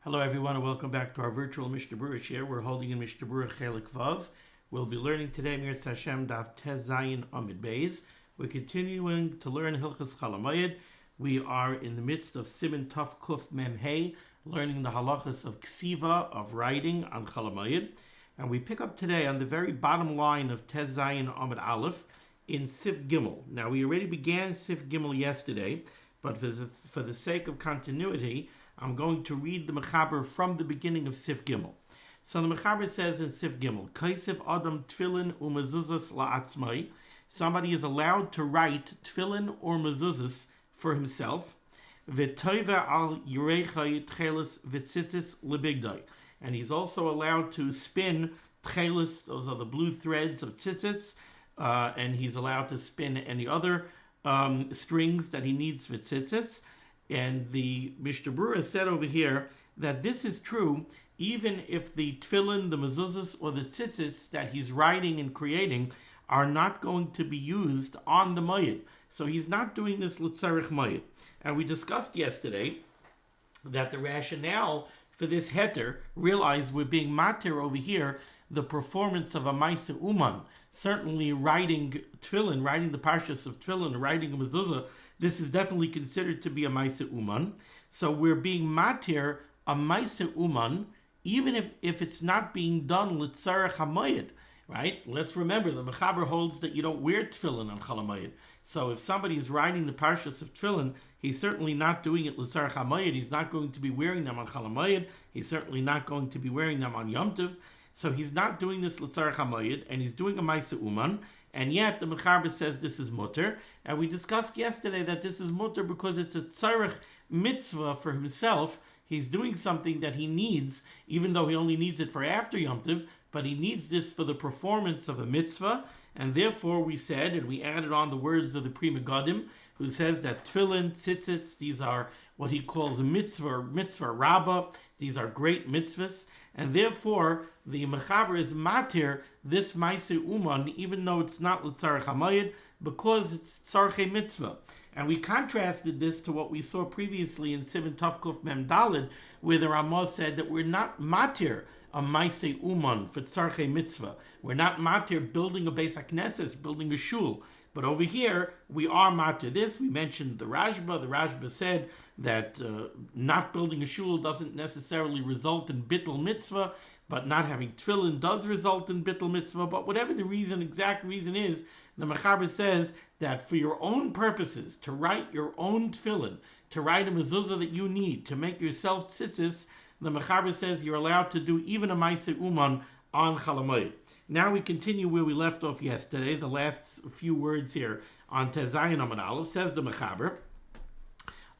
Hello everyone and welcome back to our virtual Mishnah Berurah share. We're holding in Mishnah Berurah Chelik Vav. We'll be learning today Mirz Hashem Daf Tez Zayin Amid Beis. We're continuing to learn Hilchos Cho HaMoed. We are in the midst of Siman Taf Kuf Mem Hey, learning the halachas of Ksiva, of writing on Cho HaMoed. And we pick up today on the very bottom line of Tez Zayin Amid Aleph in Sif Gimel. Now we already began Sif Gimel yesterday, but for the sake of continuity, I'm going to read the Mechaber from the beginning of Sif Gimel. So the Mechaber says in Sif Gimel, Kaisiv Adam Tfilin u'mezuzas la'atzmai. Somebody is allowed to write Tfilin or mezuzas for himself. V'toive al yirechai tchelis v'tzitzis lebigdai. And he's also allowed to spin tchelis, those are the blue threads of tzitzits, and he's allowed to spin any other strings that he needs for tzitzits. And the Mishnah Berurah said over here that this is true even if the tefillin, the mezuzahs, or the tzitzis that he's writing and creating are not going to be used on the moed. So he's not doing this l'tzarech moed. And we discussed yesterday that the rationale for this heter, realize we're being matir over here, the performance of a maisa uman. Certainly writing tefillin, writing the parshas of tefillin, writing a mezuzah, this is definitely considered to be a maisa uman. So we're being matir a maisa uman, even if it's not being done l'tzarech hamoed, right? Let's remember, the Mechaber holds that you don't wear tefillin on Cho HaMoed. So if somebody is writing the parshas of tefillin, he's certainly not doing it l'tzarech hamoed. He's not going to be wearing them on Cho HaMoed. He's certainly not going to be wearing them on Yom Tov. So he's not doing this l'tzarech hamoed, and he's doing a maisa uman, and yet the Mechaber says this is mutter. And we discussed yesterday that this is mutter because it's a tzarech mitzvah for himself. He's doing something that he needs, even though he only needs it for after Yom Tov, but he needs this for the performance of a mitzvah, and therefore we said, and we added on the words of the Pri Megadim, who says that tefillin, tzitzits, these are what he calls a mitzvah rabbah, these are great mitzvahs, and therefore the Mechaber is matir this maise uman, even though it's not l'tzarech hamoed, because it's tzarchei mitzvah. And we contrasted this to what we saw previously in Siman Taf Kuf Mem Daled, where the Ramah said that we're not matir a maise uman for tzarchei mitzvah. We're not matir building a Beis HaKnesses, building a shul. But over here, we are matir this. We mentioned the Rashba. The Rashba said that not building a shul doesn't necessarily result in bittul mitzvah, but not having tefillin does result in bittul mitzvah. But whatever the exact reason is, the Mechaber says that for your own purposes, to write your own tefillin, to write a mezuzah that you need, to make yourself tzitzis, the Mechaber says you're allowed to do even a maisa uman on Cho HaMoed. Now we continue where we left off yesterday. The last few words here on Tez Zayin Amud Aleph, says the Mechaber,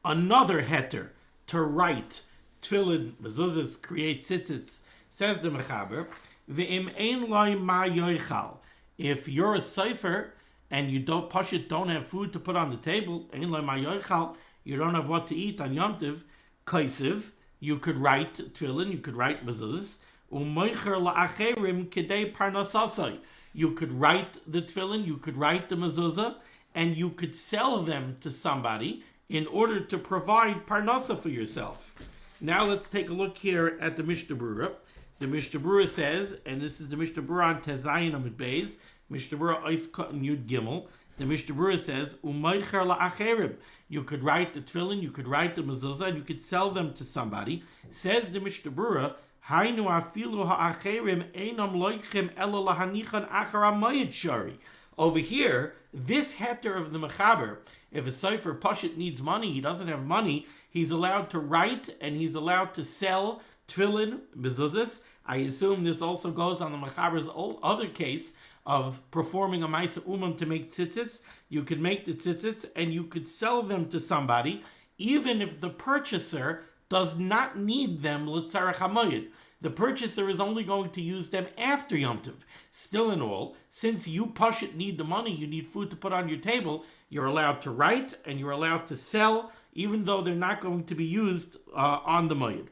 another heter to write tefillin, mezuzahs, create tzitzits, says the Mechaber, ve'im ein loy ma yoichal. If you're a sefer and you don't have food to put on the table, ein loy ma yoichal, you don't have what to eat on Yom Tov, kaisiv, you could write tefillin, you could write mezuzahs, u'moicher la'acherim kedei parnasasai. You could write the tefillin, you could write the mezuzah, and you could sell them to somebody in order to provide parnasa for yourself. Now let's take a look here at the Mishnah Berurah. The Mishnah Berurah says, and this is the Mishnah Berurah on Tez Zayin Amud Beis, Mishnah Berurah Ois Katan Yud Gimel. The Mishnah Berurah says, u'moicher la'acherim. You could write the tefillin, you could write the mezuzah, and you could sell them to somebody. Says the Mishnah Berurah, Hainu afilu ha'acherim einam loichem ela lahanichan achar hamoed shari. Over here, this heter of the Mechaber, if a sefer pashit needs money, he doesn't have money, he's allowed to write and he's allowed to sell tefillin, mezuzahs. I assume this also goes on the Mechaber's other case of performing a maisa uman to make tzitzits. You could make the tzitzits and you could sell them to somebody, even if the purchaser does not need them l'tzarech hamoed. The purchaser is only going to use them after Yom Tov. Still in all, since you pashit need the money, you need food to put on your table, you're allowed to write and you're allowed to sell, even though they're not going to be used on the moed.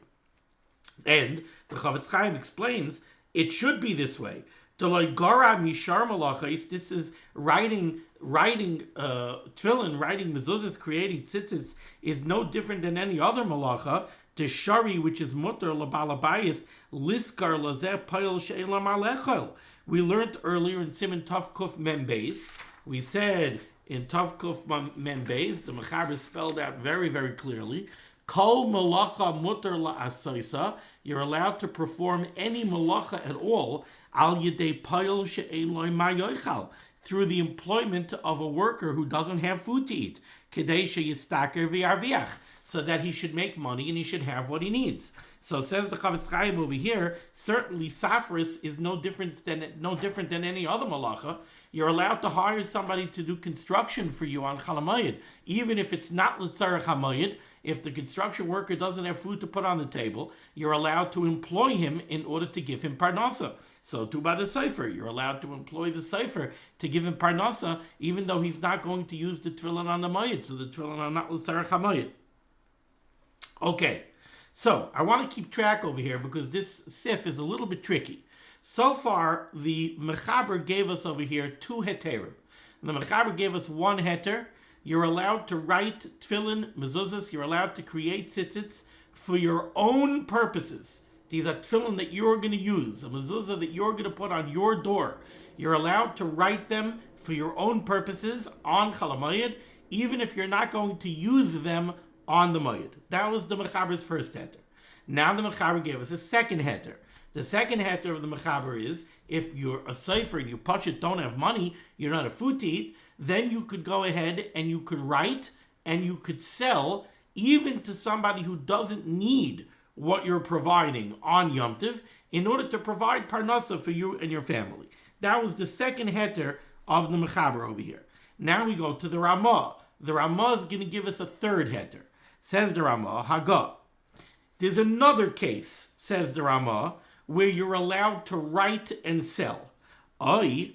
And the Chavetz Chaim explains it should be this way. This is writing tefillin, writing mezuzahs, creating tzitzis is no different than any other malacha. The shari, which is mutter labalabayis, liskar lazeh payil she'elam alechol. We learned earlier in Siman Tav Kuf Mem Beis. We said in Tav Kuf Mem Beis, the Mechaber spelled out very, very clearly, Kol malacha mutter la'asoisa. You're allowed to perform any malacha at all al yedei payil she'ein lo mayochal, through the employment of a worker who doesn't have food to eat, kedei sheyistaker v'yarviach, so that he should make money and he should have what he needs. So says the Chavetz Chaim over here, certainly Safris is no different than any other malacha. You're allowed to hire somebody to do construction for you on Chol HaMoed, even if it's not l'tzarech HaMoed. If the construction worker doesn't have food to put on the table, you're allowed to employ him in order to give him parnasa. So too by the Sefer, you're allowed to employ the Sefer to give him parnasa, even though he's not going to use the tefillin on the Moed, so the tefillin are not l'tzarech HaMoed. Okay, so I want to keep track over here because this sif is a little bit tricky. So far, the Mechaber gave us over here 2 heterim. The Mechaber gave us 1 heter. You're allowed to write tefillin, mezuzahs, you're allowed to create tzitzits for your own purposes. These are tefillin that you're going to use, a mezuzah that you're going to put on your door. You're allowed to write them for your own purposes on Chol HaMoed, even if you're not going to use them on the Moed. That was the Mechaber's first heter. Now the Mechaber gave us a second heter. The second heter of the Mechaber is, if you're a Sefer and you pashut don't have money, you don't have food to eat, then you could go ahead and you could write and you could sell even to somebody who doesn't need what you're providing on Yom Tov in order to provide parnasa for you and your family. That was the second heter of the Mechaber over here. Now we go to the Ramah. The Ramah is going to give us a third heter. Says the Ramah, Haga. There's another case, says the Ramah, where you're allowed to write and sell. The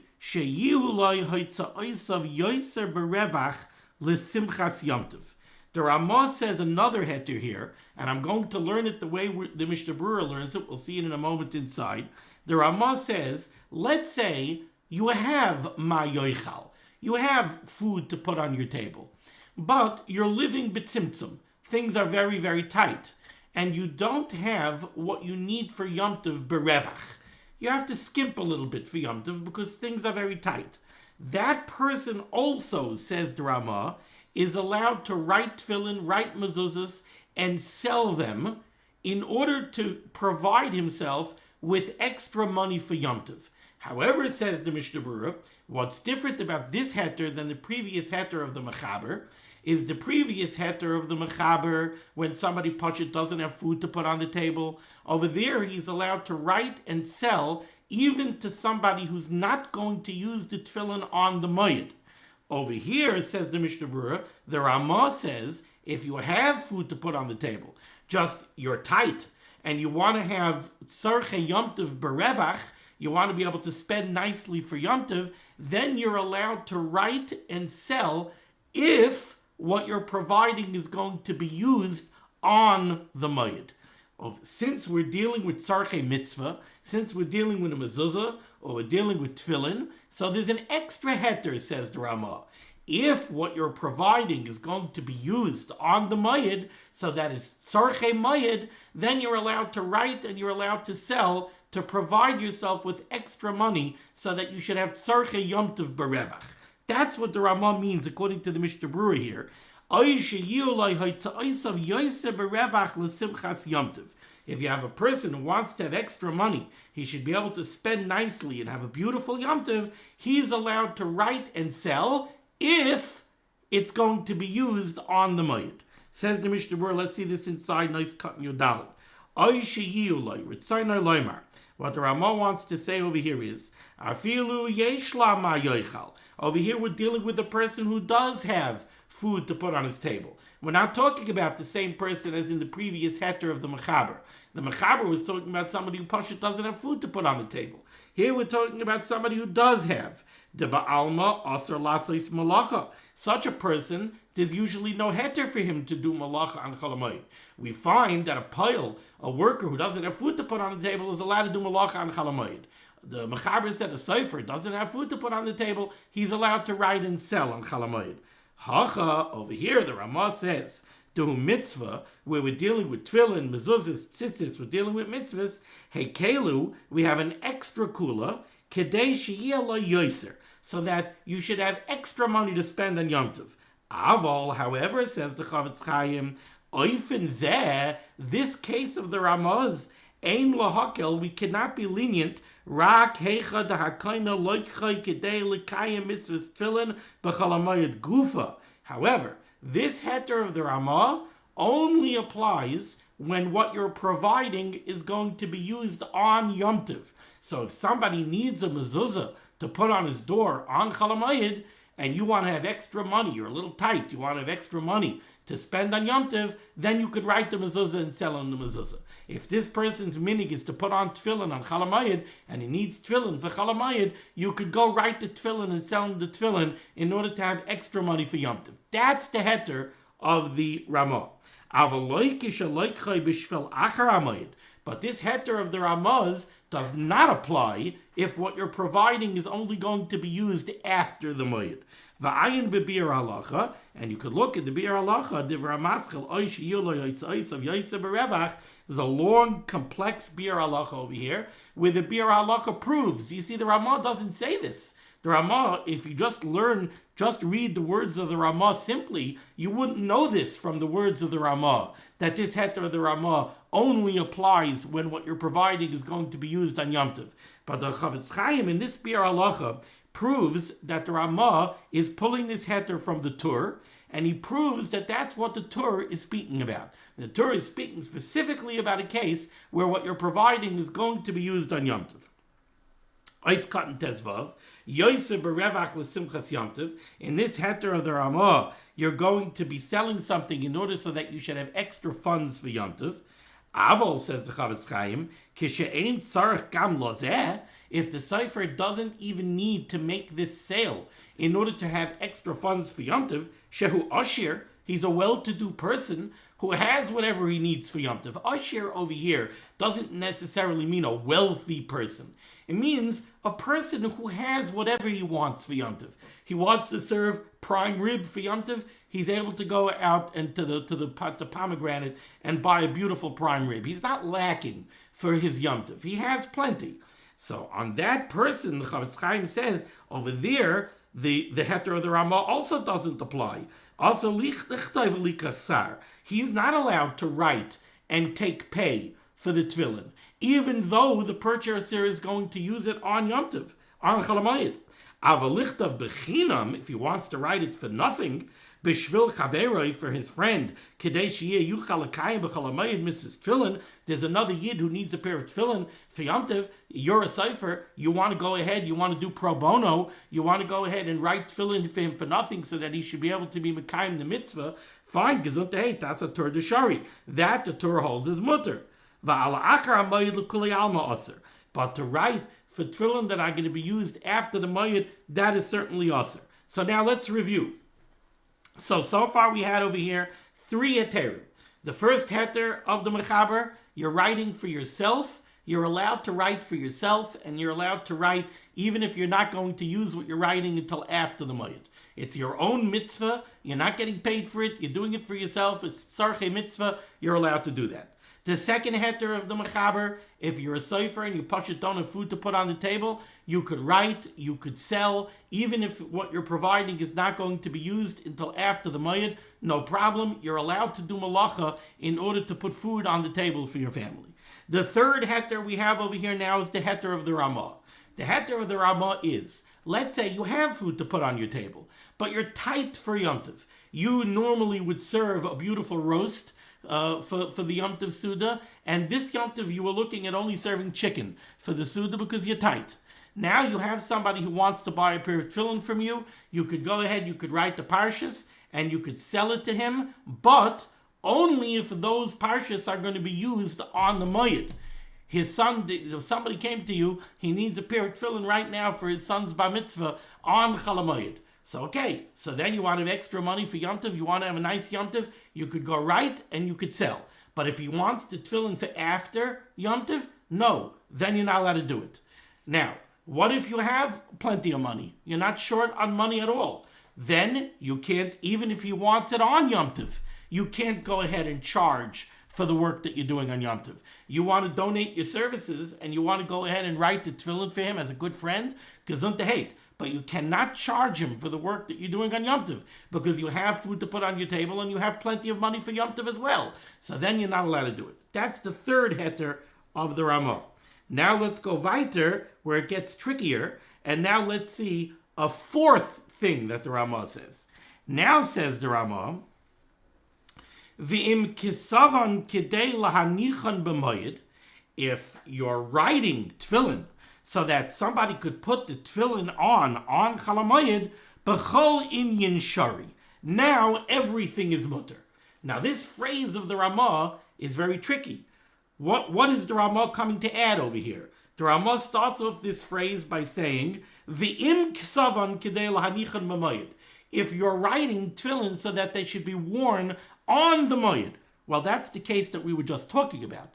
Ramah says another heter here, and I'm going to learn it the way the Mishnah Berurah learns it. We'll see it in a moment inside. The Ramah says, let's say you have ma yoichal. You have food to put on your table, but you're living b'tzimtzum. Things are very, very tight, and you don't have what you need for Yom Tov berevach. You have to skimp a little bit for Yom Tov because things are very tight. That person also, says the Ramah, is allowed to write tefillin, write mezuzahs, and sell them in order to provide himself with extra money for Yom Tov. However, says the Mishnah Berurah, what's different about this heter than the previous heter of the Mechaber is the previous heter of the Mechaber, when somebody pashut doesn't have food to put on the table. Over there, he's allowed to write and sell even to somebody who's not going to use the tefillin on the Moed. Over here, says the Mishnah Berurah, the Ramah says, if you have food to put on the table, just you're tight, and you want to have tzarchei Yom Tov berevach, you want to be able to spend nicely for Yom Tov, then you're allowed to write and sell if what you're providing is going to be used on the Moed. Since we're dealing with tzarchei mitzvah, since we're dealing with a mezuzah, or we're dealing with tefillin, so there's an extra heter, says the Ramah. If what you're providing is going to be used on the Moed, so that is tzarchei Moed, then you're allowed to write and you're allowed to sell to provide yourself with extra money so that you should have tzarchei Yom Tov berevach. That's what the Ramah means according to the Mishnah Berurah here. If you have a person who wants to have extra money, he should be able to spend nicely and have a beautiful Yom Tov, he's allowed to write and sell if it's going to be used on the Moed. Says the Mishnah Berurah, let's see this inside, nice cut in your dalet. What the Ramah wants to say over here is, over here we're dealing with a person who does have food to put on his table. We're not talking about the same person as in the previous heter of the Mechaber. The Mechaber was talking about somebody who pashut doesn't have food to put on the table. Here we're talking about somebody who does have. De ba'alma asar lasos malacha. Such a person, there's usually no heter for him to do malacha on Chol HaMoed. We find that a worker who doesn't have food to put on the table is allowed to do malacha on Chol HaMoed. The Mechaber said a Sefer doesn't have food to put on the table, he's allowed to write and sell on Chol HaMoed. Hacha, over here the Ramah says, do mitzvah, where we're dealing with tefillin, mezuzahs, tzitzis, we're dealing with mitzvahs, hekelu, we have an extra kula, kedei sheyeh lo yoser, so that you should have extra money to spend on Yom Tov. Aval, however, says the Chavetz Chaim, oifen zeh, this case of the Ramaz, ein lahakel, we cannot be lenient, rak heicha dahakaina loichai kedei lekayim mitzvahs tefillin b'chol hamoed gufa. However, this heter of the Ramah only applies when what you're providing is going to be used on Yom Tov. So if somebody needs a mezuzah to put on his door on Chol HaMoed, and you want to have extra money, you're a little tight, you want to have extra money to spend on Yom Tov, then you could write the mezuzah and sell on the mezuzah. If this person's minig is to put on tefillin on Chol HaMoed, and he needs tefillin for Chol HaMoed, you could go write the tefillin and sell him the tefillin in order to have extra money for Yom Tov. That's the heter of the Ramah. But this heter of the Ramaz does not apply if what you're providing is only going to be used after the Moed. V'ayin b'bir halacha, and you could look at the bir halacha, divrei maschil oish yilo yotzais of Yosef berevach. There's a long, complex bir halacha over here, where the bir halacha proves. You see, the Ramah doesn't say this. The Ramah, if you just read the words of the Ramah simply, you wouldn't know this from the words of the Ramah, that this heter of the Ramah only applies when what you're providing is going to be used on Yom Tov. But the Chavetz Chaim in this bir halacha proves that the Ramah is pulling this heter from the Torah, and he proves that that's what the Torah is speaking about. The Torah is speaking specifically about a case where what you're providing is going to be used on Yom Tov. Ois Katan Tezvav, Yosef berevach l'simchas Yom Tov. In this heter of the Ramah, you're going to be selling something in order so that you should have extra funds for Yom Tov. Aval, says the Chavetz Chaim, kishe'ein tzarech gam lozeh, if the cipher doesn't even need to make this sale in order to have extra funds for Yom Tov, shehu ashir, he's a well-to-do person who has whatever he needs for Yom Tov. Ashir over here doesn't necessarily mean a wealthy person. It means a person who has whatever he wants for Yom Tov. He wants to serve prime rib for Yom Tov. He's able to go out and to the pomegranate and buy a beautiful prime rib. He's not lacking for his Yom Tov. He has plenty. So on that person, the Chavetz Chaim says over there, the heter of the Ramah also doesn't apply. Also, he's not allowed to write and take pay for the tefillin, even though the purchaser is going to use it on Yom Tov, on Chol HaMoed. Avalichtav bechinam, if he wants to write it for nothing, b'shvil chaveroi, for his friend, kedei sheyeh yuchal l'kayim b'chol HaMoed mitzvahs tefillin. There's another yid who needs a pair of tefillin for Yom Tov. You're a cipher. You want to go ahead. You want to do pro bono. You want to go ahead and write tefillin for him for nothing, so that he should be able to be mekayim the mitzvah. Fine, gesund heit. That's a Torah d'shari. That the Torah holds as mutter. But to write for tefillin that are going to be used after the moed, that is certainly aser. So now let's review. So far we had over here 3 heterim. The first heter of the mechaber, you're writing for yourself. You're allowed to write for yourself, and you're allowed to write even if you're not going to use what you're writing until after the moed. It's your own mitzvah. You're not getting paid for it. You're doing it for yourself. It's tzarchei mitzvah. You're allowed to do that. The second heter of the mechaber, if you're a sofer and you pashut don't have food to put on the table, you could write, you could sell, even if what you're providing is not going to be used until after the moed, no problem. You're allowed to do malacha in order to put food on the table for your family. The third heter we have over here now is the heter of the Ramah. The heter of the Ramah is, let's say you have food to put on your table, but you're tight for Yom Tov. You normally would serve a beautiful roast for the Yom Tov Suda, and this Yom Tov you were looking at only serving chicken for the Suda because you're tight. Now you have somebody who wants to buy a pair of tefillin from you. You could go ahead, you could write the parshas, and you could sell it to him, but only if those parshas are going to be used on the moed. His son, if somebody came to you, he needs a pair of tefillin right now for his son's bar mitzvah on Chol HaMoed. So then you want to have extra money for Yom Tov, you want to have a nice Yom Tov, you could go write and you could sell. But if he wants the tefillin for after Yom Tov, no, then you're not allowed to do it. Now, what if you have plenty of money? You're not short on money at all. Then you can't, even if he wants it on Yom Tov, you can't go ahead and charge for the work that you're doing on Yom Tov. You want to donate your services and you want to go ahead and write the tefillin for him as a good friend, gesund hate. But you cannot charge him for the work that you're doing on Yom Tov because you have food to put on your table and you have plenty of money for Yom Tov as well. So then you're not allowed to do it. That's the third heter of the Ramah. Now let's go weiter where it gets trickier. And now let's see a fourth thing that the Ramah says. Now says the Ramah, V'im kisavan kidei lahanichan b'moyed, if you're writing tefillin so that somebody could put the tefillin on Chol HaMoed, b'chol inyan shari. Now everything is mutter. Now this phrase of the Ramah is very tricky. What is the Ramah coming to add over here? The Ramah starts off this phrase by saying, V'im kisavan kidei lahanichan b'moyed. If you're writing tefillin so that they should be worn on the moed. Well, that's the case that we were just talking about.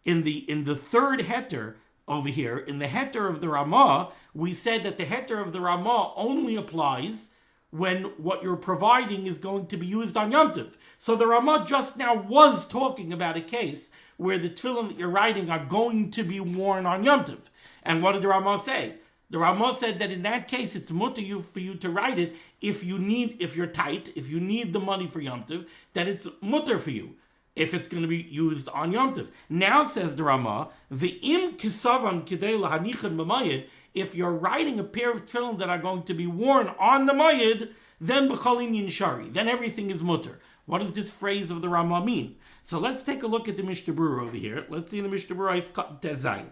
In the third heter over here, in the heter of the Ramah, we said that the heter of the Ramah only applies when what you're providing is going to be used on Yom Tov. So the Ramah just now was talking about a case where the tefillin that you're writing are going to be worn on Yom Tov. And what did the Ramah say? The Ramah said that in that case, it's mutter for you to write it if you're tight, if you need the money for Yom Tov, that it's mutter for you if it's going to be used on Yom Tov. Now says the Ramah, V'im kisavan kidei lahanichan b'mayid, if you're writing a pair of tefillin that are going to be worn on the mayid, then b'chol inyan shari, then everything is mutter. What does this phrase of the Ramah mean? So let's take a look at the Mishnah Berurah over here. Let's see in the Mishnah Berurah, it's cut tezayin.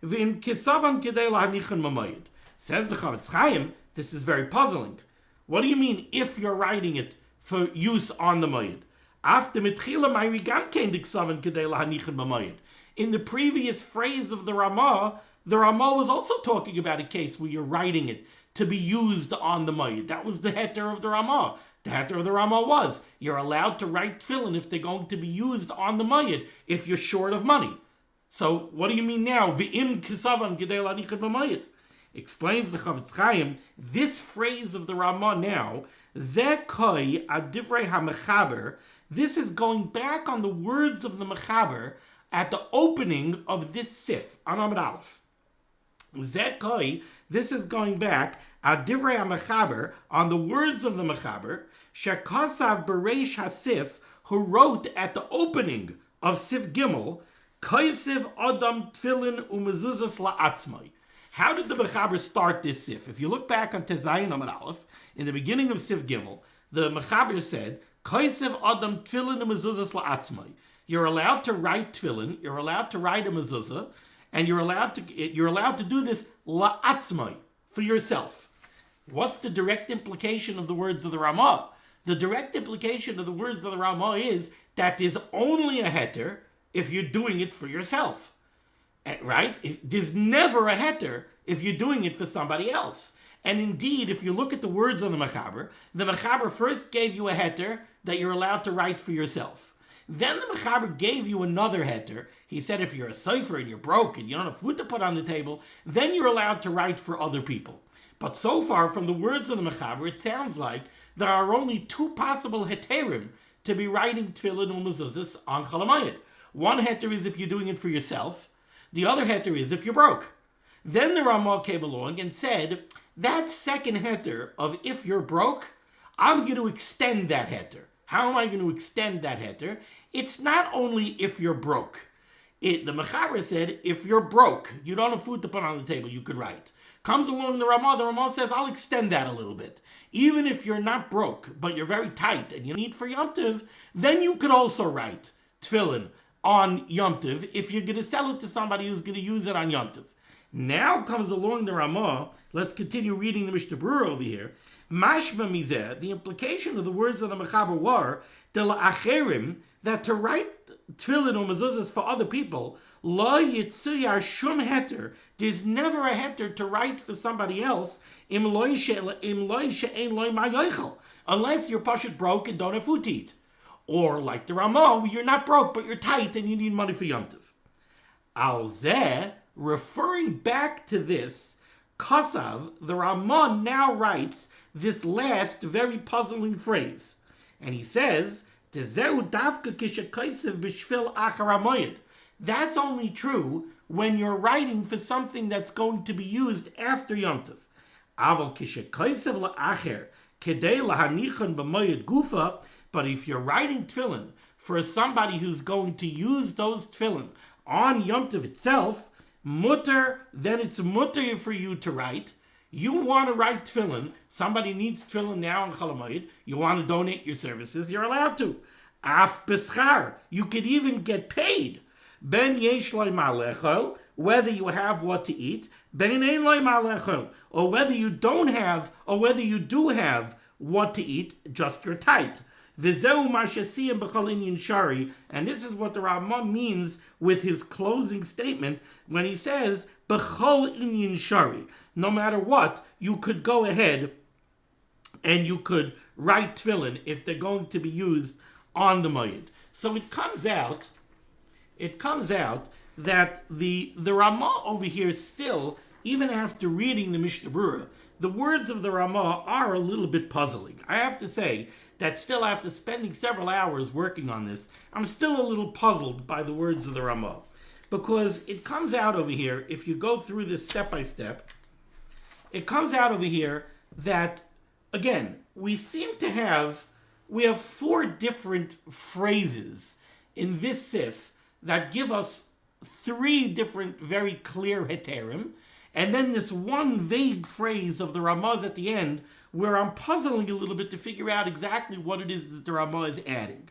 V'im kisavan kidei lahanichan b'mayid. Says the Chavetz Chaim, this is very puzzling. What do you mean if you're writing it for use on the mayid? After mitchila ma'iri gam kein diksavan kidei lahanichan b'mayid. In the previous phrase of the Ramah was also talking about a case where you're writing it to be used on the mayid. That was the heter of the Ramah. The heter of the Ramah was you're allowed to write tefillin if they're going to be used on the mayid if you're short of money. So what do you mean now? V'im kisavan kidei lahanichan b'mayid. Explains the Chavetz Chaim, this phrase of the Ramah now, Zeh koi adivrei hamechaber, this is going back on the words of the Mechaber at the opening of this sif, on Amud Aleph. Zeh koi, this is going back adivrei hamechaber, on the words of the Mechaber, shekasav bereish hasif, who wrote at the opening of Sif Gimel, Kaisiv Adam Tfilin Umezuzas La'atzmai. How did the Mechaber start this sif? If you look back on Tezayin Amud Aleph, in the beginning of Sif Gimel, the Mechaber said, Kaisiv Adam Tfilin Umezuzas La'atzmai. You're allowed to write tefillin, you're allowed to write a mezuzah, and you're allowed to do this la'atzmai, for yourself. What's the direct implication of the words of the Ramah? The direct implication of the words of the Ramah is that there's only a heter if you're doing it for yourself. Right? There's never a heter if you're doing it for somebody else. And indeed, if you look at the words on the Mechaber first gave you a heter that you're allowed to write for yourself. Then the Mechaber gave you another heter. He said if you're a sofer and you're broke and you don't have food to put on the table, then you're allowed to write for other people. But so far, from the words of the Mechaber, it sounds like there are only two possible heterim to be writing tefillin or mezuzahs on Chol HaMoed. One heter is if you're doing it for yourself. The other heter is if you're broke. Then the Ramah came along and said, that second heter of if you're broke, I'm going to extend that heter. How am I going to extend that heter? It's not only if you're broke. The Mechaber said, if you're broke, you don't have food to put on the table, you could write. Comes along the Ramah says, I'll extend that a little bit. Even if you're not broke, but you're very tight and you need for Yom Tov, then you could also write tefillin on Yom Tov if you're going to sell it to somebody who's going to use it on Yom Tov. Now comes along the Ramah. Let's continue reading the Mishnah Berurah over here. Mashma mizeh, the implication of the words of the Mechaber were that to write tefillin or mezuzahs for other people, lo yitzuyar shum heter, there's never a heter to write for somebody else, unless you're pashut broke and don't have food to eat. Or like the Ramah, you're not broke, but you're tight and you need money for Yom Tov. Al zeh, referring back to this, Kasav, the Ramah now writes this last very puzzling phrase. And he says, That's only true when you're writing for something that's going to be used after Yom Tov. But if you're writing tefillin for somebody who's going to use those tefillin on Yom Tov itself, mutter, then it's mutter for you to write. You want to write tefillin, somebody needs tefillin now on Cho HaMoed, you want to donate your services, you're allowed to. Af beschar, you could even get paid. Ben yesh loy malechol, whether you have what to eat, ben ein loy malechol, or whether you don't have, or whether you do have what to eat, just your tight. V'zeu ma shesiyem b'chol inyan shari, and this is what the Rama means with his closing statement when he says b'chol inyan shari. No matter what, you could go ahead and you could write tefillin if they're going to be used on the moed. So it comes out that the Rama over here still, even after reading the Mishnah Berurah, the words of the Rama are a little bit puzzling. I have to say that still, after spending several hours working on this, I'm still a little puzzled by the words of the Rama. Because it comes out over here, if you go through this step by step, it comes out over here that, again, we have 4 different phrases in this sif that give us 3 different very clear heterim, and then this one vague phrase of the Ramaz at the end where I'm puzzling a little bit to figure out exactly what it is that the Ramah is adding.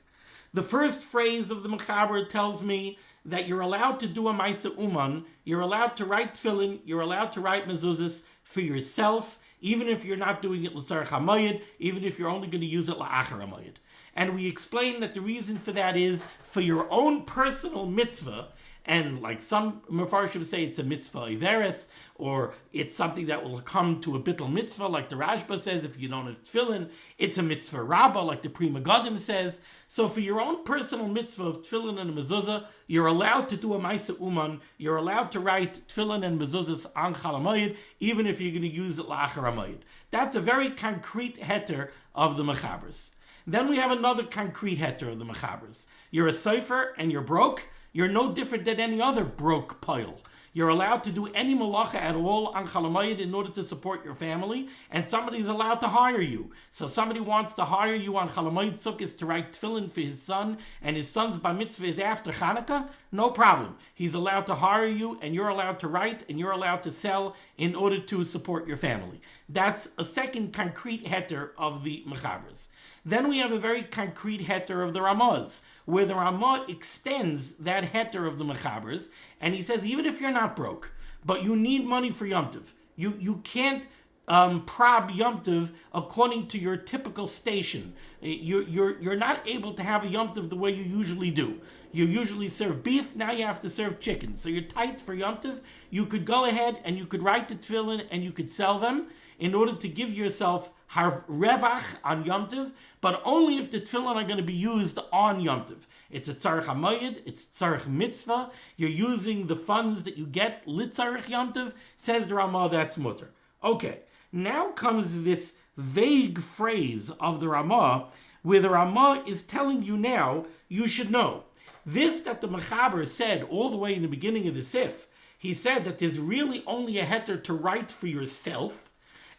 The first phrase of the Mechaber tells me that you're allowed to do a Maisa Uman, you're allowed to write tefillin, you're allowed to write mezuzahs for yourself, even if you're not doing it l'tzarech HaMoed, even if you're only going to use it la'achar HaMoed. And we explain that the reason for that is for your own personal mitzvah, and like some Mefarshim say it's a mitzvah iveres, or it's something that will come to a bittul mitzvah, like the Rashba says, if you don't have tefillin, it's a mitzvah rabbah, like the Pri Megadim says. So for your own personal mitzvah of tefillin and mezuzah, you're allowed to do a Maisa Uman, you're allowed to write tefillin and mezuzahs on Chol HaMoed, even if you're going to use it la'achar HaMoed. That's a very concrete heter of the Mechabers. Then we have another concrete heter of the Mechabers. You're a sofer and you're broke, you're no different than any other broke pile. You're allowed to do any malacha at all on Chol HaMoed in order to support your family, and somebody's allowed to hire you. So somebody wants to hire you on Chol HaMoed Sukkos to write tefillin for his son, and his son's bar mitzvah is after Hanukkah, no problem. He's allowed to hire you, and you're allowed to write, and you're allowed to sell in order to support your family. That's a second concrete heter of the Mechabers. Then we have a very concrete heter of the Ramaz, where the Ramah extends that heter of the Mechabers, and he says, even if you're not broke, but you need money for Yom Tov, you can't prob Yom Tov according to your typical station. You're not able to have a Yom Tov the way you usually do. You usually serve beef, now you have to serve chicken. So you're tight for Yom Tov. You could go ahead and you could write the tefillin and you could sell them in order to give yourself revach on Yom Tov, but only if the tefillin are going to be used on Yom Tov. It's a tzarech HaMoed, it's tzarech mitzvah, you're using the funds that you get litzarech Yom Tov, says the Ramah, that's mutter. Okay, now comes this vague phrase of the Ramah, where the Ramah is telling you now, you should know. This that the Mechaber said all the way in the beginning of the Sif, he said that there's really only a heter to write for yourself,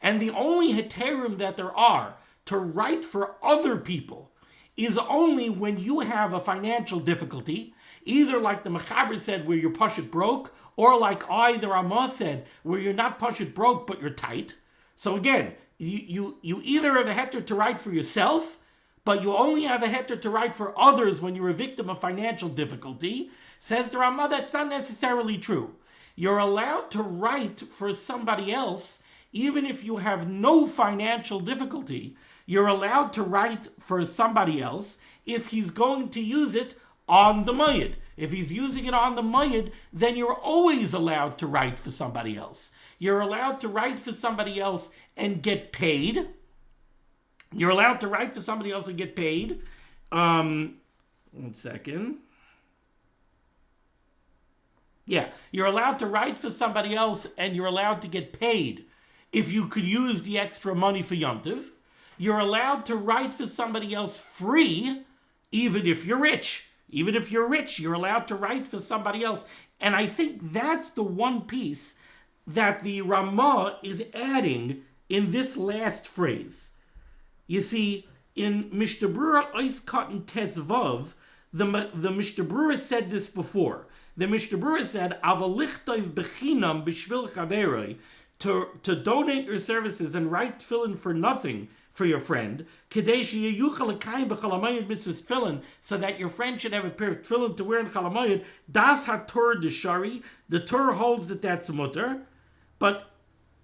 and the only heterim that there are to write for other people is only when you have a financial difficulty, either like the Mechaber said, where you're pashut broke, or like the Ramah said, where you're not pashut broke, but you're tight. So again, you either have a heter to write for yourself, but you only have a heter to write for others when you're a victim of financial difficulty. Says the Ramah, that's not necessarily true. You're allowed to write for somebody else even if you have no financial difficulty. You're allowed to write for somebody else if he's going to use it on the moed. If he's using it on the moed, then you're always allowed to write for somebody else. You're allowed to write for somebody else and get paid. You're allowed to write for somebody else and get paid. 1 second. Yeah, you're allowed to write for somebody else and you're allowed to get paid if you could use the extra money for Yom Tov. You're allowed to write for somebody else free even if you're rich. Even if you're rich, you're allowed to write for somebody else. And I think that's the one piece that the Ramah is adding in this last phrase. You see, in Mishnah Berurah Ois Katan Tesvav, the Mishnah Berurah said this before. The Mishnah Berurah said, "Avalichtov bechinam b'shvil chaveroi," to donate your services and write tefillin for nothing for your friend, so that your friend should have a pair of tefillin to wear in Chol HaMoed. Das HaTorah Deshari, the Torah holds that that's mutter, but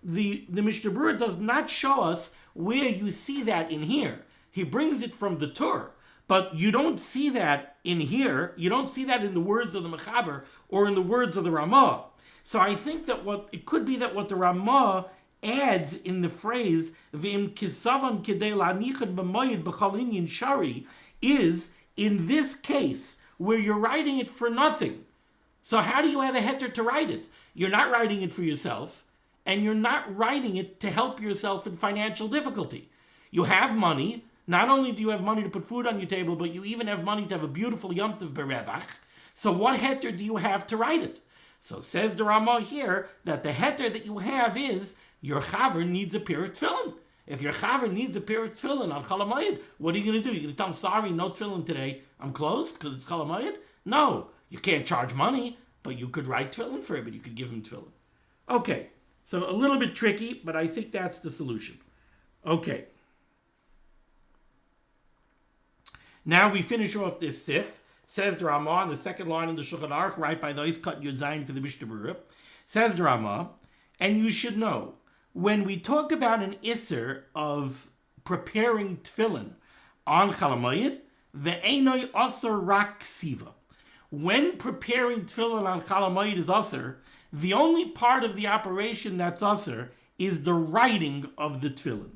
the Mishnah Berurah does not show us where you see that in here. He brings it from the Torah, but you don't see that in here. You don't see that in the words of the Mechaber or in the words of the Ramah. So I think that it could be that what the Ramah adds in the phrase "V'im kisavan kedei la'nichan b'moed b'chol inyan shari" is in this case where you're writing it for nothing. So how do you have a heter to write it? You're not writing it for yourself, and you're not writing it to help yourself in financial difficulty. You have money. Not only do you have money to put food on your table, but you even have money to have a beautiful Yom Tov berevach. So what heter do you have to write it? So says the Ramah here that the heter that you have is your chaver needs a pair of tefillin. If your chaver needs a pair of tefillin on Chol HaMoed, what are you going to do? You're going to tell him, sorry, no tefillin today. I'm closed because it's Chol HaMoed? No, you can't charge money, but you could write tefillin for him, but you could give him tefillin. Okay, so a little bit tricky, but I think that's the solution. Okay. Now we finish off this sif. Says the Ramah on the second line in the Shulchan Aruch, right by the Ois Katan Yud Zayin for the Mishnah Berurah. Says the Ramah, and you should know, when we talk about an isser of preparing tefillin on Chol HaMoed, the einoi aser rak ksiva. When preparing tefillin on Chol HaMoed is aser, the only part of the operation that's aser is the writing of the tefillin.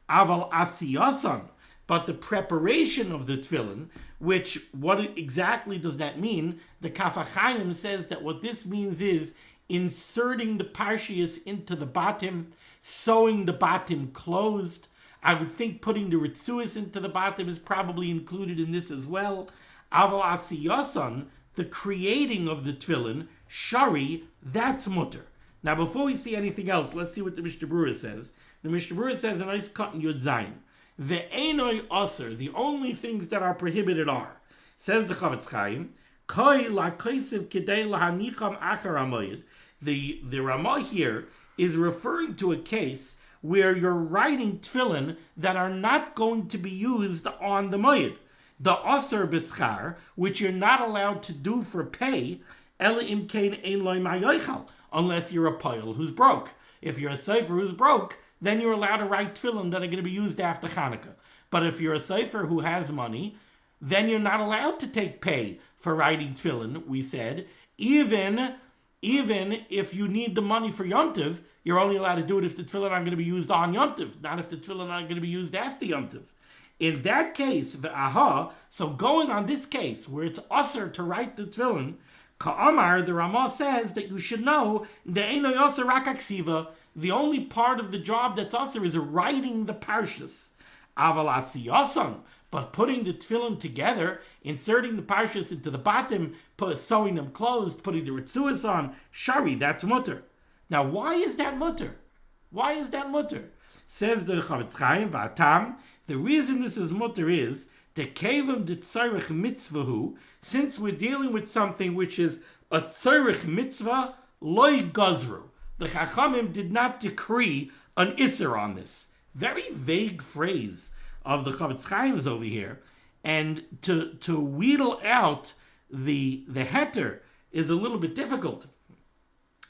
Aval asiyasan, but the preparation of the tefillin, which, what exactly does that mean? The Kaf HaChaim says that what this means is inserting the parshias into the bottom, sewing the bottom closed. I would think putting the ritzuas into the bottom is probably included in this as well. Aval asiyasan, the creating of the tefillin, shari, that's mutter. Now, before we see anything else, let's see what the Mishnah Berurah says. The Mishnah Berurah says, a nice cut in Yud Zayin. The einoi aser, the only things that are prohibited are, says the Chavetz Chaim, koi la koisiv kidei lahanicham achar hamoed. The Ramah here is referring to a case where you're writing tefillin that are not going to be used on the moed. The aser b'schar, which you're not allowed to do for pay, ela im kein ein loy mayoichal, unless you're a poil who's broke. If you're a sefer who's broke, then you're allowed to write tefillin that are going to be used after Hanukkah. But if you're a sefer who has money, then you're not allowed to take pay for writing tefillin, we said. Even if you need the money for Yom Tov, you're only allowed to do it if the tefillin are going to be used on Yom Tov, not if the tefillin are going to be used after Yom Tov. In that case, so going on this case, where it's usher to write the tefillin, Ka'amar, the Ramah says that you should know, the only part of the job that's usher is writing the parshas. Aval asiyasan, but putting the tefillin together, inserting the parshas into the bottom, sewing them closed, putting the ritzuas on, shari, that's mutter. Now, why is that mutter? Why is that mutter? Says the Chavetz Chaim, V'atam, the reason this is mutter is, the kevim de tzarech mitzvahu, since we're dealing with something which is a tzarech mitzvah, loy gazru. The Chachamim did not decree an isser on this. Very vague phrase of the Chavetz Chaim is over here. And to wheedle out the heter is a little bit difficult.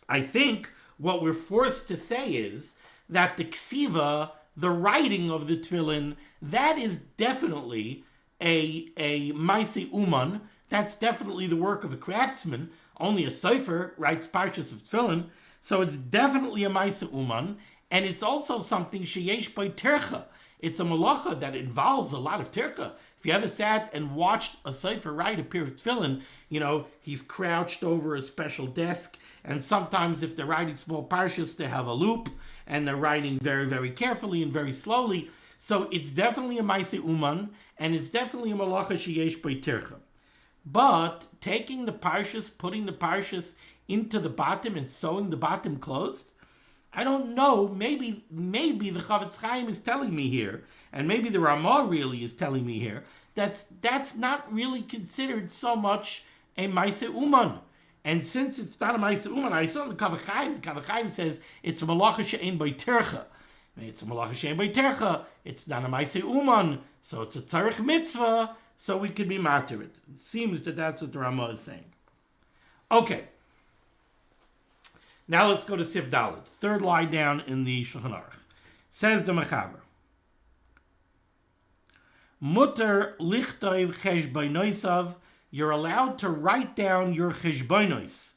I think what we're forced to say is that the ksiva, the writing of the tefillin, that is definitely a maaseh uman. That's definitely the work of a craftsman. Only a sefer writes parshas of tefillin. So it's definitely a maaseh uman, and it's also something sheyesh by tercha. It's a malacha that involves a lot of tercha. If you ever sat and watched a sefer write a pair of tefillin, he's crouched over a special desk, and sometimes if they're writing small parshas, they have a loop, and they're writing very, very carefully and very slowly. So it's definitely a Maaseh Uman, and it's definitely a Malacha Sheyesh Bei Tircha. But taking the parshas, putting the parshas into the bottom and sewing the bottom closed, I don't know. Maybe the Chavetz Chaim is telling me here, and maybe the Ramah really is telling me here, that's not really considered so much a Maaseh Uman. And since it's not a Maaseh Uman, I saw in the Kavach Chaim says it's a Malacha She'ein Bei Tircha. It's a Malacha She'ein Bei Tircha. It's not a Maaseh Uman, so it's a Tzarech Mitzvah, so we could be matir it. It seems that that's what the Ramah is saying. Okay. Now let's go to Sif Dalet, third line down in the Shulchan Aruch. Says the Mechaber, Mutter lichtov cheshbonosav, you're allowed to write down your cheshbonos,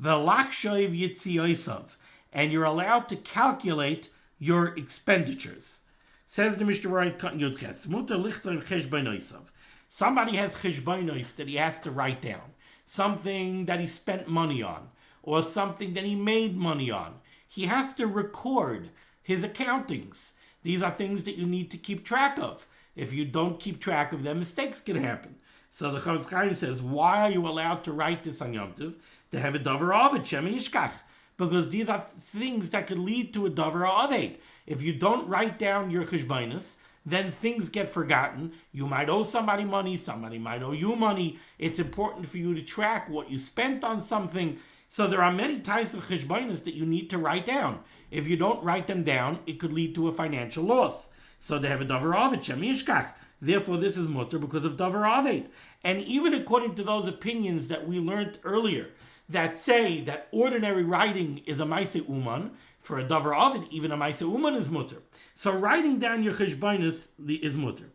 velachshoiv yitziosav, and you're allowed to calculate your expenditures. Says the Mishnah Berurah Katan Yud Ches, Mutter lichtov cheshbonosav. Somebody has cheshbonos that he has to write down, something that he spent money on, or something that he made money on. He has to record his accountings. These are things that you need to keep track of. If you don't keep track of them, mistakes can happen. So the Chavetz Chaim says, why are you allowed to write this on Yom Tov? To have a davar ovid, shem yishkach. Because these are things that could lead to a davar ovid. If you don't write down your cheshbonos, then things get forgotten. You might owe somebody money, somebody might owe you money. It's important for you to track what you spent on something. So there are many types of cheshbonos that you need to write down. If you don't write them down, it could lead to a financial loss. So they have a davar ovid, shem yishkach. Therefore, this is mutter because of davar ovid. And even according to those opinions that we learned earlier, that say that ordinary writing is a Maaseh Uman, for a davar ovid, even a Maaseh Uman is mutter. So writing down your cheshbonos is mutter.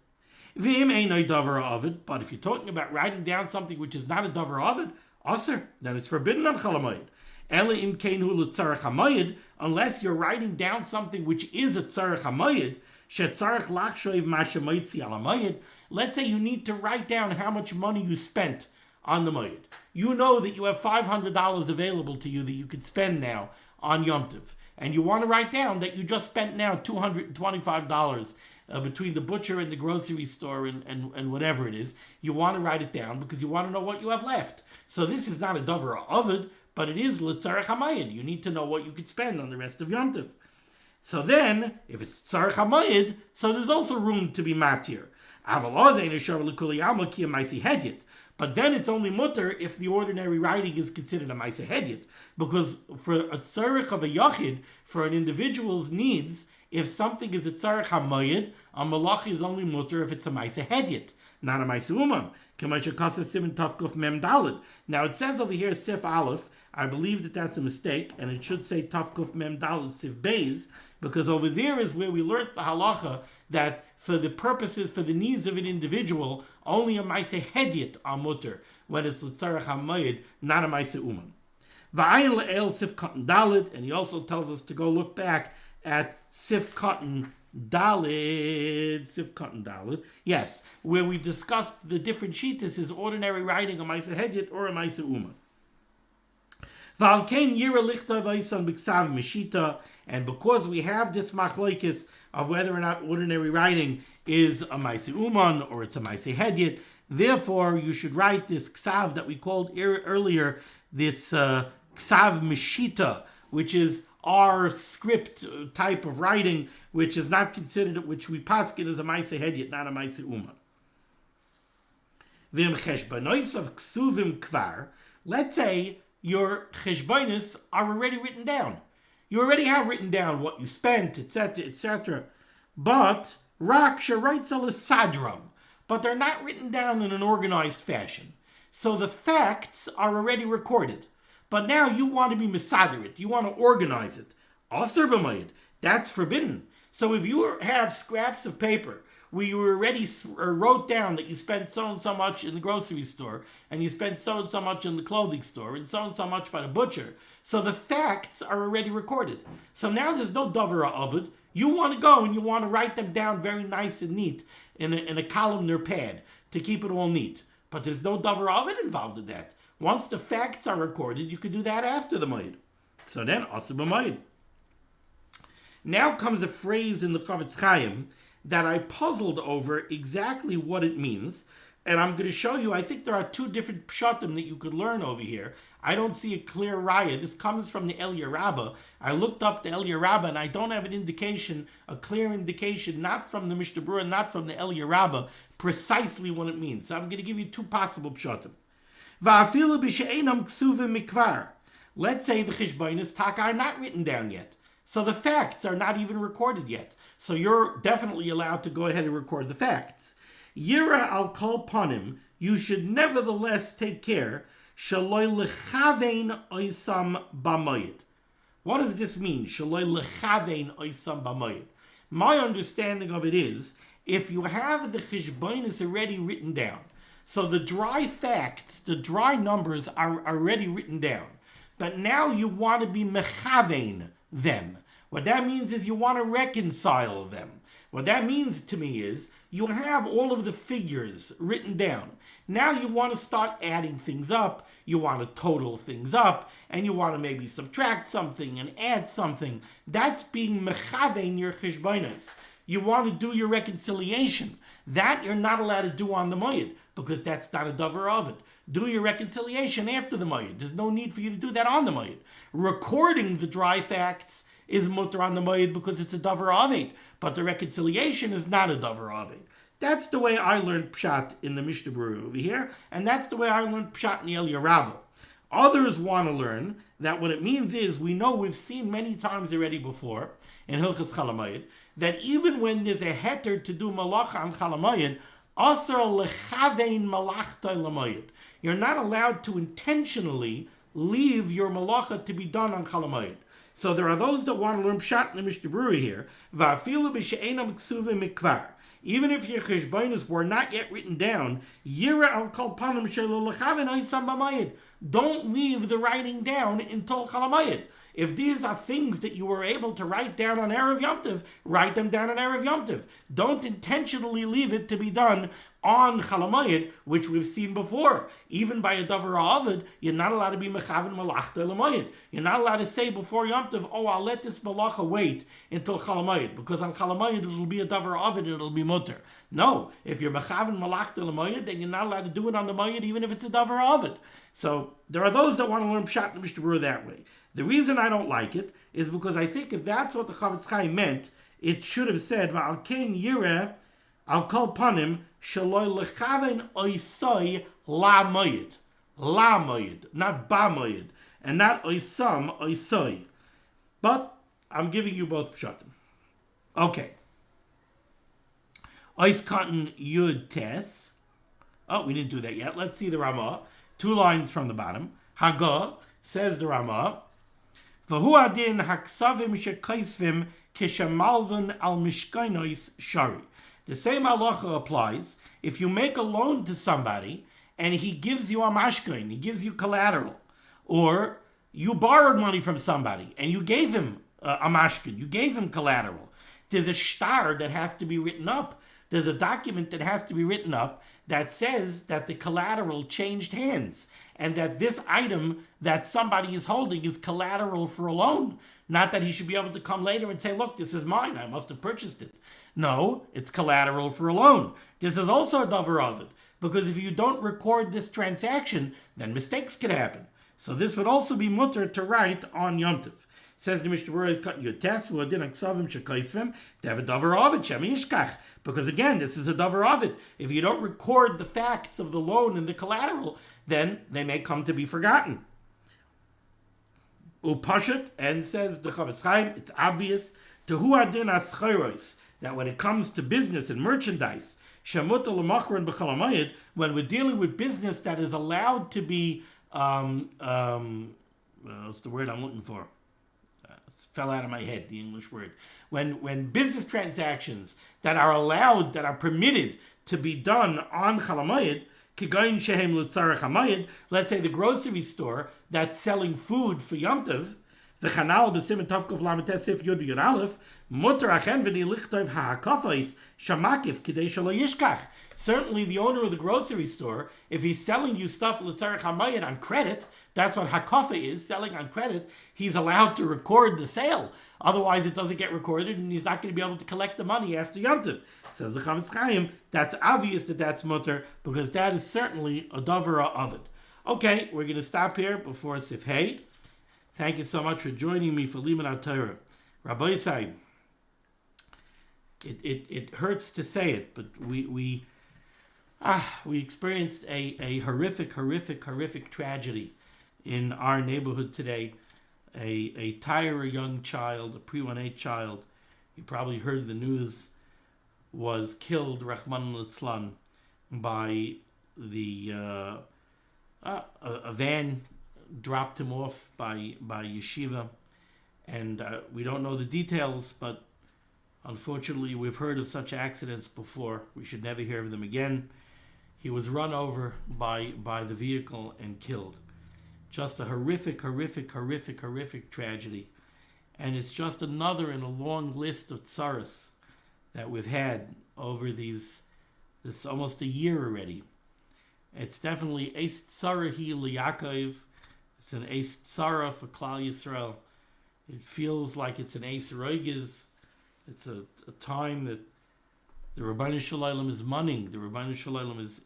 V'im einay davar ovid, but if you're talking about writing down something which is not a davar ovid, aser, then it's forbidden on Cho HaMoed. Ele im keinu l'tzarech HaMoed, unless you're writing down something which is a tzarech HaMoed, shetzarech lachshoiv ma shemoitzi al HaMoed. Let's say you need to write down how much money you spent on the Moed. You know that you have $500 available to you that you could spend now on Yom Tov. And you want to write down that you just spent now $225 between the butcher and the grocery store and whatever it is. You want to write it down because you want to know what you have left. So this is not a davar ovid, but it is l'tzarech hamayid. You need to know what you could spend on the rest of Yom Tov. So then, if it's tzarech hamayid, so there's also room to be matir. But then it's only mutter if the ordinary writing is considered a Maaseh Hedyot. Because for a tzarech of a yachid, for an individual's needs, if something is a tzarech hamayid, a malach is only mutter if it's a Maaseh Hedyot, not a Maaseh Uman. Now it says over here Sif Aleph. I believe that that's a mistake, and it should say Tafkuf Mem Dalet Sif Beis, because over there is where we learned the halacha that for the purposes, for the needs of an individual, only a Maaseh Hedyot are mutter when it's l'tzarech hamayid, not a Maaseh Uman. V'ayin le'el Sif Katan Dalet, and he also tells us to go look back at Sif Katan Dalet, Sif Katan Dalet, yes, where we discussed the different shittas, is ordinary writing a Maaseh Hedyot or a Maaseh Uman. And because we have this machlokes of whether or not ordinary writing is a Maaseh Uman or it's a Maaseh Hedyot, therefore you should write this ksav that we called earlier, this ksav meshita, which is our script type of writing, which is not considered, which we paskin as a Maaseh Hedyot, not a Maaseh Uman. V'im cheshbonos of ksuvim kvar. Let's say your cheshbonos are already written down. You already have written down what you spent, etc., etc. But rak shereitza l'sadram, but they're not written down in an organized fashion. So the facts are already recorded. But now you want to be misader it. You want to organize it. Aser b'mayid. That's forbidden. So if you have scraps of paper where you already wrote down that you spent so and so much in the grocery store, and you spent so and so much in the clothing store, and so much by the butcher, so the facts are already recorded. So now there's no davar ovid. You want to go and you want to write them down very nice and neat in a columnar pad to keep it all neat. But there's no davar ovid involved in that. Once the facts are recorded, you could do that after the moed. So then, aser b'moed. Now comes a phrase in the Chavetz Chaim that I puzzled over exactly what it means. And I'm going to show you, I think there are two different pshatim that you could learn over here. I don't see a clear raya. This comes from the Eliyah Rabbah. I looked up the Eliyah Rabbah and I don't have an indication, a clear indication, not from the Mishnah Berurah, not from the Eliyah Rabbah, precisely what it means. So I'm going to give you two possible pshatim. Va'afilu b'she'enam ksuvim mikvar. Let's say the cheshbonos taka are not written down yet. So the facts are not even recorded yet. So you're definitely allowed to go ahead and record the facts. Yira al kol panim, you should nevertheless take care, shaloi lechavein oisam b'moed. What does this mean? Shaloi lechavein oisam b'moed. My understanding of it is, if you have the cheshbonos already written down, so the dry facts, the dry numbers are already written down, but now you want to be mechavein them. What that means is you want to reconcile them. What that means to me is you have all of the figures written down. Now you want to start adding things up. You want to total things up, and you want to maybe subtract something and add something. That's being mechavein your cheshbonos. You want to do your reconciliation. That you're not allowed to do on the moed, because that's not a davar of it. Do your reconciliation after the moed. There's no need for you to do that on the moed. Recording the dry facts is mutter on the moed because it's a davar of it, but the reconciliation is not a davar of it. That's the way I learned pshat in the Mishnah Berurah over here, and that's the way I learned pshat in the Eliyah Rabbah. Others want to learn that what it means is, we know we've seen many times already before in Hilchos Cho HaMoed, that even when there's a heter to do malacha on Cho HaMoed, asar lechavein malachta lamoed. You're not allowed to intentionally leave your malacha to be done on Cho HaMoed. So there are those that want to learn pshat in the Mishnah Berurah here. Va'afilu b'she'enam ksuvim mikvar. Even if your cheshbonos were not yet written down, yira al kol panim shelo lechavein oisam b'moed. Don't leave the writing down until Cho HaMoed. If these are things that you were able to write down on Erev Yom Tov, write them down on Erev Yom Tov. Don't intentionally leave it to be done on Cho HaMoed, which we've seen before. Even by a davar ha'avid, you're not allowed to be mechaven malachta l'moed. You're not allowed to say before Yom Tov, oh, I'll let this malacha wait until Cho HaMoed, because on Cho HaMoed it'll be a davar ha'avid and it'll be mutter. No, if you're mechaven malachta l'moed, then you're not allowed to do it on the moed, even if it's a davar ha'avid. So there are those that want to learn pshat in the Mishnah Berurah that way. The reason I don't like it is because I think if that's what the Chavetz Chaim meant, it should have said, "Va'al kein yireh al kol panim shaloi lechaven oisoi la moed, not ba moed, and not oisam oisoi." But I'm giving you both pshatim. Okay. Ois cotton yud tes. Oh, we didn't do that yet. Let's see the Ramah. 2 lines from the bottom. Haga, says the Ramah, V'hu adin haksavim shekaisvim kishamalvin al mishkainois shari. The same halacha applies if you make a loan to somebody and he gives you a mashkain, he gives you collateral, or you borrowed money from somebody and you gave him a mashkain, you gave him collateral. There's a shtar that has to be written up. There's a document that has to be written up that says that the collateral changed hands and that this item that somebody is holding is collateral for a loan. Not that he should be able to come later and say, look, this is mine, I must have purchased it. No, it's collateral for a loan. This is also a davar of it, because if you don't record this transaction, then mistakes could happen. So this would also be mutter to write on Yom Tov. Says the Mishnah Berurah is cutting your test for din aksavim shekaisvim to have a davar of it shem yishkach, because again this is a davar of it. If you don't record the facts of the loan and the collateral, then they may come to be forgotten. Upashat, and says the Chavetz Chaim, it's obvious to hu adin aschayros that when it comes to business and merchandise, shemut l'machron b'chol hamoed, when we're dealing with business that is allowed to be what's the word I'm looking for? Fell out of my head, the English word. When business transactions that are allowed, that are permitted to be done on Cho HaMoed, kigayin shehem l'tzarech hamoed, let's say the grocery store that's selling food for Yom Tov, The Chanal b'Siman Tavkov Lametes Sif Yud Yud Aleph Mutter Achen v'ni lichtov ha'akafos shamakif kidei shelo yishkach. Certainly, the owner of the grocery store, if he's selling you stuff l'tzarech hamayid on credit, that's what hakafa is, selling on credit. He's allowed to record the sale. Otherwise, it doesn't get recorded, and he's not going to be able to collect the money after Yom Tov. Says the Chavetz Chaim, that's obvious that that's mutter, because that is certainly a davara of it. Okay, we're going to stop here before Sif Hey. Thank you so much for joining me for limud HaTorah. Rabbi Yisai, it hurts to say it, but we experienced a horrific tragedy in our neighborhood today. A Tyra young child, a pre-1-8 child, you probably heard the news, was killed, Rahman al-Islam, by a van dropped him off by yeshiva, and we don't know the details, but unfortunately we've heard of such accidents before. We should never hear of them again. He was run over by the vehicle and killed. Just a horrific tragedy. And it's just another in a long list of tsaras that we've had over this almost a year already. It's definitely Eis Tzara Hi L'Yakov. It's an Eis Tzara for Klal Yisrael. It feels like it's an Eis Roiges. It's a time that the Ribbono Shel Olam is munning. The Ribbono Shel Olam is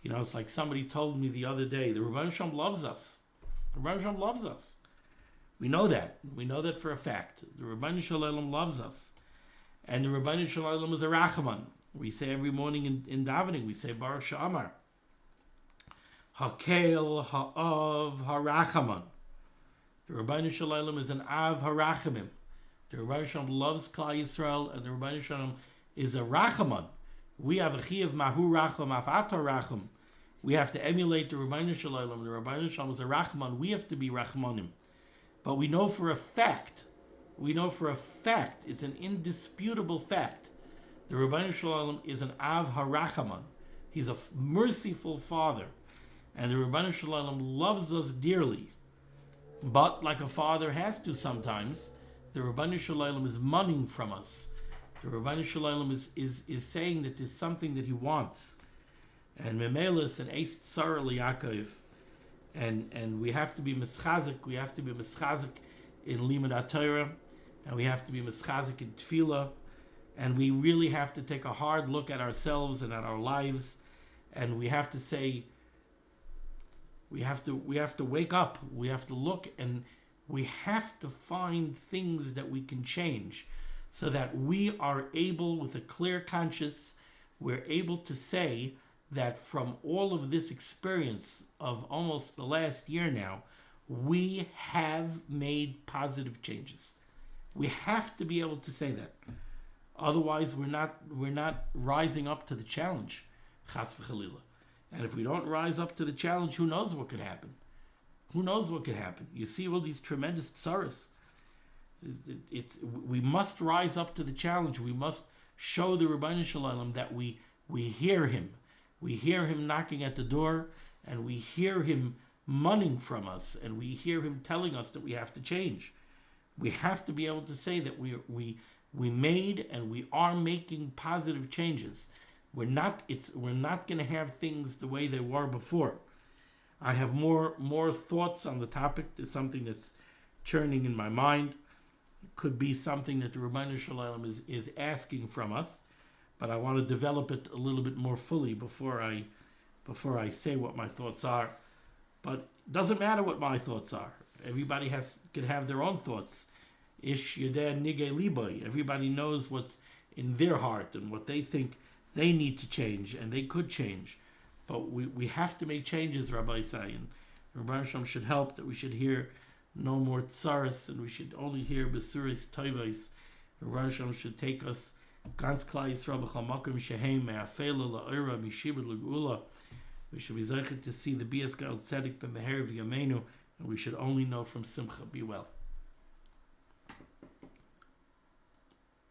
it's like somebody told me the other day, the Ribbono Shel Olam loves us. The Ribbono Shel Olam loves us. We know that. We know that for a fact. The Ribbono Shel Olam loves us. And the Ribbono Shel Olam is a Rachaman. We say every morning in davening, we say Baruch She'amar. Hakel ha'av ha'rachaman. The Ribbono Shel Olam is an av ha'rachamim. The Ribbono Shel Olam loves Klal Yisrael, and the Ribbono Shel Olam is a rachaman. We have a chiyuv mahu racham af HaTorah racham. We have to emulate the Ribbono Shel Olam. The Ribbono Shel Olam is a rachman. We have to be rachmanim. But we know for a fact, it's an indisputable fact, the Ribbono Shel Olam is an av harachaman. He's a merciful father. And the Ribbono Shel Olam loves us dearly. But like a father has to sometimes, the Ribbono Shel Olam is munning from us. The Ribbono Shel Olam is saying that there's something that he wants. And Memelis and Eis Tzara L'Yakov. And we have to be mischazik. We have to be mischazik in limud HaTorah, and we have to be mischazik in tefillah, and we really have to take a hard look at ourselves and at our lives, and we have to say, we have to wake up. We have to look, and we have to find things that we can change, so that we are able, with a clear conscience, we're able to say that from all of this experience of almost the last year now, we have made positive changes. We have to be able to say that. Otherwise, we're not rising up to the challenge, chas v'chalila. And if we don't rise up to the challenge, who knows what could happen? Who knows what could happen? You see all these tremendous tsaras. We must rise up to the challenge. We must show the Ribbono Shel Olam that we hear him. We hear him knocking at the door, and we hear him munning from us, and we hear him telling us that we have to change. We have to be able to say that we made and we are making positive changes. We're not going to have things the way they were before. I have more thoughts on the topic. There's something that's churning in my mind. It could be something that the Ribbono Shel Olam is asking from us. But I want to develop it a little bit more fully before I say what my thoughts are. But it doesn't matter what my thoughts are. Everybody can have their own thoughts. Ish yedeh nigei liboy. Everybody knows what's in their heart and what they think they need to change, and they could change. But we have to make changes, Rabbi Sayin. Ribbono Shel Olam should help that we should hear no more tsaras, and we should only hear besuris toivos. Ribbono Shel Olam should take us ganz Klal Yisrael b'chol makom shehem me'afela la'ora mishibud l'geula. We should be zeicher to see the bias gal tzedek b'meher v'yameinu, and we should only know from simcha. Be well.